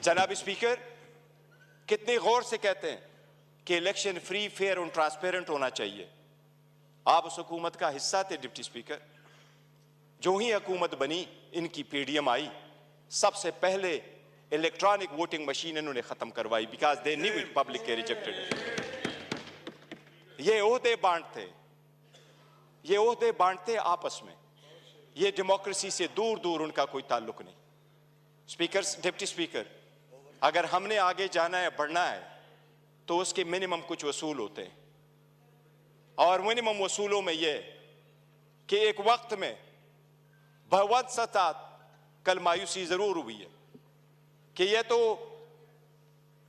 जनाब स्पीकर, कितने गौर से कहते हैं कि इलेक्शन फ्री, फेयर और ट्रांसपेरेंट होना चाहिए। आप उस हुकूमत का हिस्सा थे डिप्टी स्पीकर। जो ही हुकूमत बनी, इनकी पीडीएम आई, सबसे पहले इलेक्ट्रॉनिक वोटिंग मशीन इन्होंने खत्म करवाई, because they knew it public के रिजेक्टेड। ये ओहदे बांटते, ये ओहदे बांटते आपस में, ये डेमोक्रेसी से दूर दूर उनका कोई ताल्लुक नहीं। स्पीकर, डिप्टी स्पीकर, अगर हमने आगे जाना है, बढ़ना है, तो उसके मिनिमम कुछ वसूल होते हैं, और मिनिमम वसूलों में यह कि एक वक्त में बहुत सतात कल मायूसी जरूर हुई है कि यह तो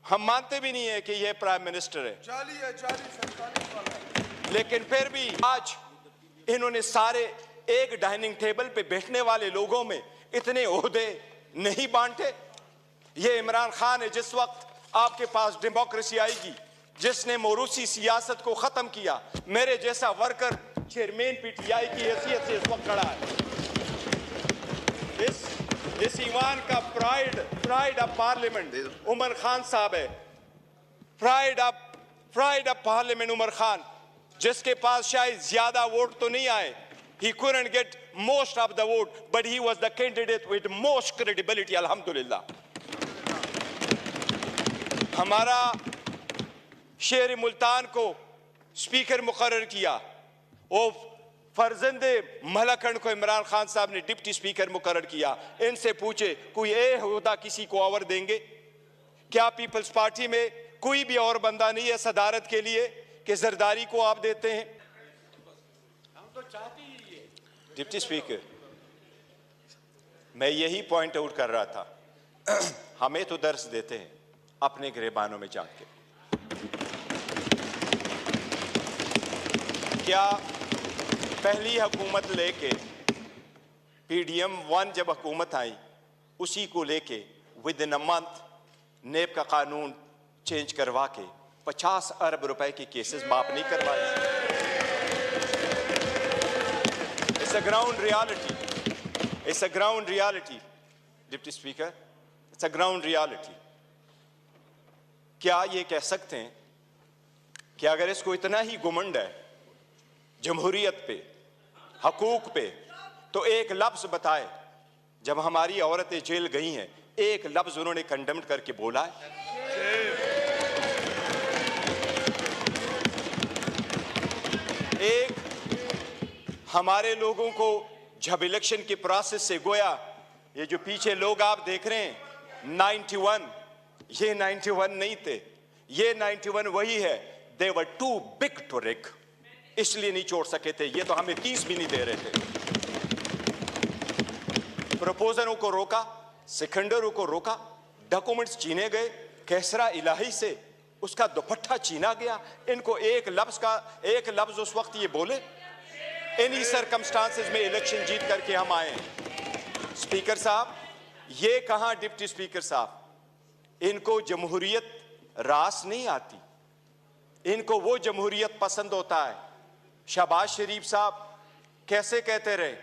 हम मानते भी नहीं है कि यह प्राइम मिनिस्टर है, लेकिन फिर भी आज इन्होंने सारे एक डाइनिंग टेबल पे बैठने वाले लोगों में इतने ओहदे नहीं बांटे। ये इमरान खान है, जिस वक्त आपके पास डेमोक्रेसी आएगी, जिसने मोरूसी सियासत को खत्म किया, मेरे जैसा वर्कर चेयरमैन पीटीआई की हैसियत से इस वक्त खड़ा है। इस ईवान का pride of parliament Umar Khan साहब है। Pride of parliament Umar Khan, जिसके पास शायद ज्यादा वोट तो नहीं आए, he couldn't get most of the vote, but he was the candidate with most credibility, alhamdulillah। हमारा शेर मुल्तान को स्पीकर मुकर्रर किया, और फर्जंदे मलकन को इमरान खान साहब ने डिप्टी स्पीकर मुकर्रर किया। इनसे पूछे कोई ओहदा किसी को और देंगे क्या? पीपल्स पार्टी में कोई भी और बंदा नहीं है सदारत के लिए कि जरदारी को आप देते हैं? हम तो चाहते ही है। डिप्टी स्पीकर, मैं यही पॉइंट आउट कर रहा था, हमें तो दर्स देते हैं अपने गिरेबानों में जाके। क्या पहली हुकूमत लेके पीडीएम 1 जब हुकूमत आई, उसी को लेके विद इन अ मंथ नेब का कानून चेंज करवा के 50 अरब रुपए के केसेस माफ नहीं करवाए? It's a ground reality, it's a ground reality deputy speaker, it's a ground reality. क्या ये कह सकते हैं कि अगर इसको इतना ही घुमंड है जमहूरियत पे, हकूक पे, तो एक लफ्ज बताए, जब हमारी औरतें जेल गई हैं, एक लफ्ज उन्होंने कंडेम करके बोला है? एक हमारे लोगों को जब इलेक्शन के प्रोसेस से गोया, ये जो पीछे लोग आप देख रहे हैं 91, ये 91 नहीं थे, ये 91 वही है। दे वर टू बिग टू रिग, इसलिए नहीं छोड़ सके थे, ये तो हमें 30 भी नहीं दे रहे थे। प्रपोजलों को रोका, सिकंदरों को रोका, डॉक्यूमेंट्स छीने गए, कैसरा इलाही से उसका दुपट्टा छीना गया। इनको एक लफ्ज उस वक्त ये बोले, इन्हीं सर्कमस्टांसेस में इलेक्शन जीत करके हम आए हैं। स्पीकर साहब, ये कहां डिप्टी स्पीकर साहब, इनको जमहूरियत रास नहीं आती, इनको वो जमहूरियत पसंद होता है। शहबाज शरीफ साहब कैसे कहते रहे,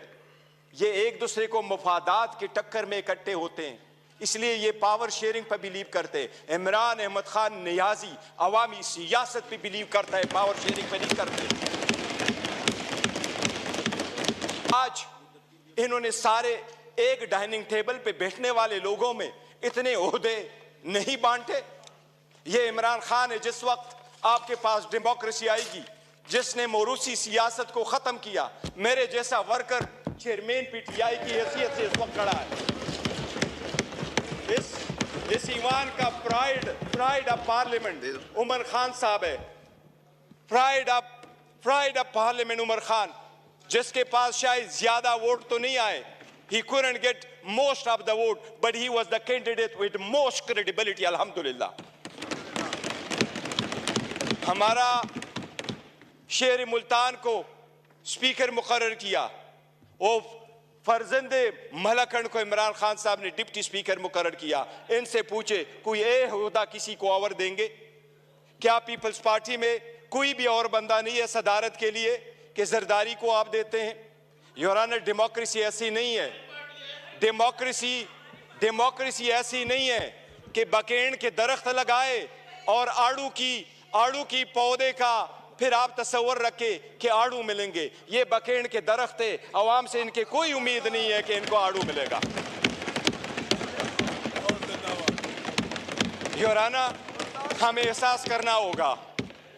ये एक दूसरे को मफादात के टक्कर में इकट्ठे होते हैं, इसलिए ये पावर शेयरिंग पर बिलीव करते हैं। इमरान अहमद खान नियाजी अवामी सियासत पे बिलीव करता है, पावर शेयरिंग पे नहीं करते। आज इन्होंने सारे एक डाइनिंग टेबल पे बैठने वाले लोगों में इतने ओहदे नहीं बांटे। ये इमरान खान है, जिस वक्त आपके पास डेमोक्रेसी आएगी, जिसने मोरूसी सियासत को खत्म किया, मेरे जैसा वर्कर चेयरमैन पीटीआई की हैसियत से इस वक्त खड़ा है। इस ईवान का pride of parliament Umar Khan साहब है। Pride of parliament Umar Khan, जिसके पास शायद ज्यादा वोट तो नहीं आए, he couldn't get most of the vote, but he was the candidate with most credibility, alhamdulillah। हमारा शेर मुल्तान को स्पीकर मुकर्रर किया, और फर्जंदे मलकन को इमरान खान साहब ने डिप्टी स्पीकर मुकर्रर किया। इनसे पूछे कोई ओहदा किसी को और देंगे क्या? पीपल्स पार्टी में कोई भी और बंदा नहीं है सदारत के लिए कि जरदारी को आप देते हैं? योर ऑनर, डेमोक्रेसी ऐसी नहीं है, डेमोक्रेसी ऐसी नहीं है कि बकेन के दरख्त लगाए और आड़ू की पौधे का फिर आप तस्वर रखे कि आड़ू मिलेंगे। ये बकेन के दरख्त है, अवाम से इनके कोई उम्मीद नहीं है कि इनको आड़ू मिलेगा। योराना, हमें एहसास करना होगा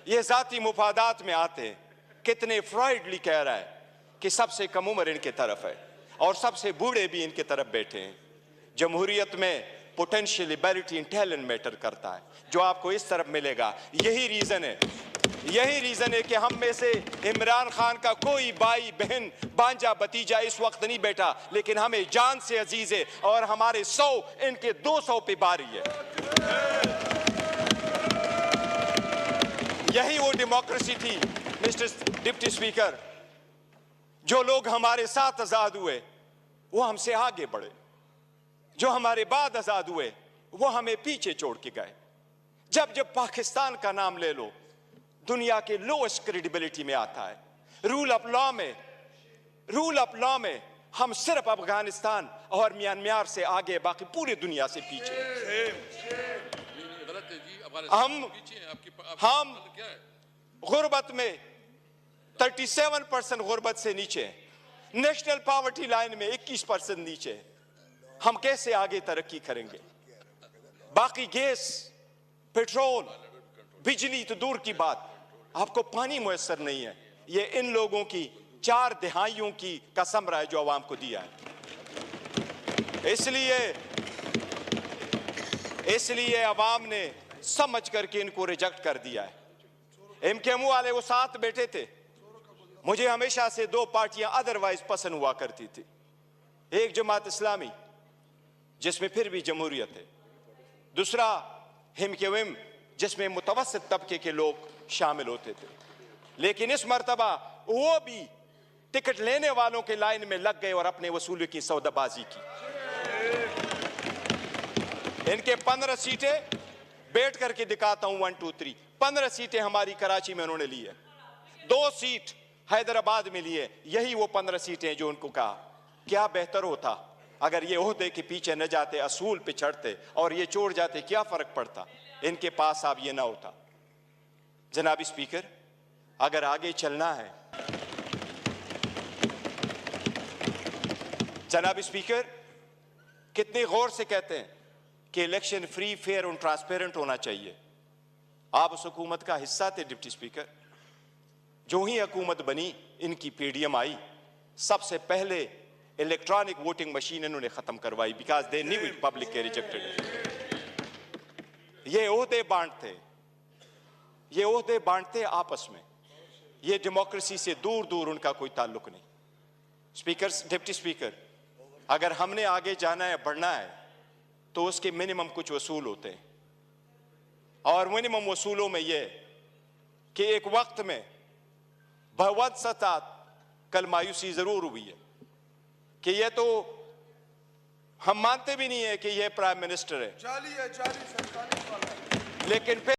ये जाती मुफादात में आते हैं। कितने फ्रॉइडली कह रहा है कि सबसे कम उम्र इनके तरफ है और सबसे बूढ़े भी इनके तरफ बैठे हैं। जमहूरियत में potential ability in talent matter करता है, जो आपको इस तरफ मिलेगा। यही रीजन है कि हम में से इमरान खान का कोई भाई बहन भांजा भतीजा इस वक्त नहीं बैठा, लेकिन हमें जान से अजीज है और हमारे 100 इनके 200 पे बारी है। यही वो डेमोक्रेसी थी मिस्टर डिप्टी स्पीकर। जो लोग हमारे साथ आजाद हुए वो हमसे आगे बढ़े, जो हमारे बाद आजाद हुए वो हमें पीछे छोड़ के गए। जब पाकिस्तान का नाम ले लो, दुनिया के लोएस्ट क्रेडिबिलिटी में आता है। रूल ऑफ लॉ में हम सिर्फ अफगानिस्तान और म्यांमार से आगे, बाकी पूरी दुनिया से पीछे। हम गुर्बत में 37% गुर्बत से नीचे, नेशनल पॉवर्टी लाइन में 21% नीचे। हम कैसे आगे तरक्की करेंगे? बाकी गैस, पेट्रोल, बिजली तो दूर की बात, आपको पानी मुयस्सर नहीं है। ये इन लोगों की 4 दहाइयों की का समरा है जो अवाम को दिया है। इसलिए अवाम ने समझ करके इनको रिजेक्ट कर दिया है। एमकेएमयू वाले वो साथ बैठे थे। मुझे हमेशा से 2 पार्टियां अदरवाइज पसंद हुआ करती थी। एक जमात इस्लामी जिसमें फिर भी जमहूरियत है, दूसरा एमकेएम जिसमें मुतवस्सित तबके के लोग शामिल होते थे। लेकिन इस मर्तबा वो भी टिकट लेने वालों के लाइन में लग गए और अपने वसूली की सौदाबाजी की। इनके 15 सीटें बैठ करके दिखाता हूं, 1 2 3 15 सीटें हमारी कराची में उन्होंने ली है, 2 सीट हैदराबाद में ली है। यही वो 15 सीटें जो उनको कहा क्या बेहतर होता अगर ये ओहदे के पीछे न जाते, असूल पे चढ़ते और ये छोड़ जाते, क्या फर्क पड़ता? इनके पास अब ये ना होता। जनाबी स्पीकर, अगर आगे चलना है, जनाबी स्पीकर कितने गौर से कहते हैं कि इलेक्शन फ्री, फेयर और ट्रांसपेरेंट होना चाहिए। आप उस हुकूमत का हिस्सा थे डिप्टी स्पीकर। जो ही हुकूमत बनी, इनकी पीडीएम आई, सबसे पहले इलेक्ट्रॉनिक वोटिंग मशीन इन्होंने खत्म करवाई, because they knew it public के रिजेक्टेड। ये ओहदे बांटते आपस में, ये डेमोक्रेसी से दूर दूर उनका कोई ताल्लुक नहीं। स्पीकर, डिप्टी स्पीकर, अगर हमने आगे जाना है, बढ़ना है, तो उसके मिनिमम कुछ वसूल होते हैं और मिनिमम वसूलों में यह कि एक वक्त में बहुत सता कल मायूसी जरूर हुई है कि यह तो हम मानते भी नहीं है कि यह प्राइम मिनिस्टर है, लेकिन फिर